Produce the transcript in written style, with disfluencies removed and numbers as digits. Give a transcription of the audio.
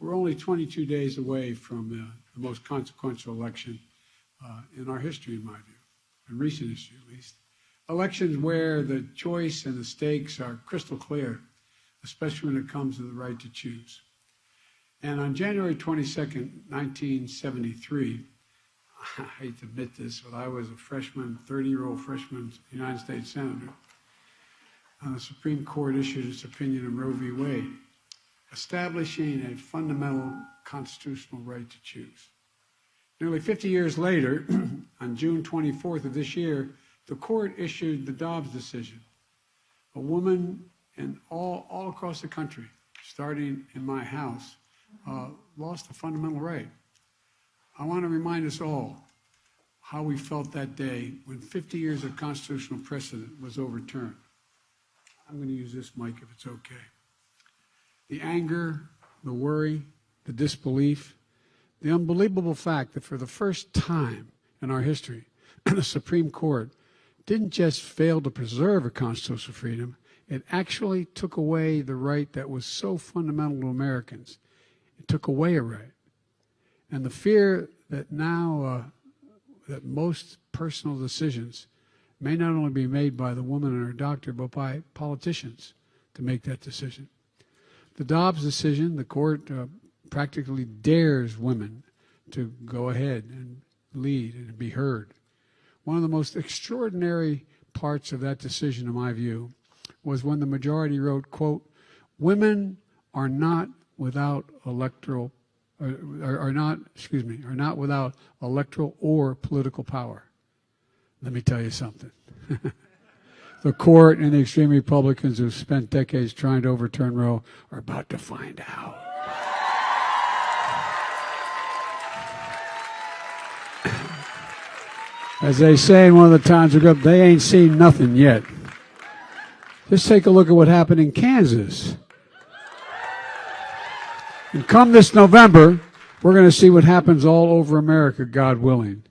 we're only 22 days away from the most consequential election in our history, in my view, in recent history at least. Elections where the choice and the stakes are crystal clear, especially when it comes to the right to choose. And on January 22nd, 1973, I hate to admit this, but I was a freshman, 30-year-old freshman United States Senator, and the Supreme Court issued its opinion in Roe v. Wade, establishing a fundamental constitutional right to choose. Nearly 50 years later, on June 24th of this year, the court issued the Dobbs decision. A woman all across the country, starting in my house, lost a fundamental right. I want to remind us all how we felt that day when 50 years of constitutional precedent was overturned. I'm going to use this mic if it's okay. The anger, the worry, the disbelief, the unbelievable fact that for the first time in our history, the Supreme Court didn't just fail to preserve a constitutional freedom, it actually took away the right that was so fundamental to Americans. It took away a right. And the fear that now that most personal decisions may not only be made by the woman and her doctor, but by politicians to make that decision. The Dobbs decision, the court practically dares women to go ahead and lead and be heard. One of the most extraordinary parts of that decision, in my view, was when the majority wrote, quote, "Women are not without electoral, are not without electoral or political power." Let me tell you something. The court and the extreme Republicans who've spent decades trying to overturn Roe are about to find out. As they say in one of the towns, they ain't seen nothing yet. Just take a look at what happened in Kansas. And come this November, we're going to see what happens all over America, God willing.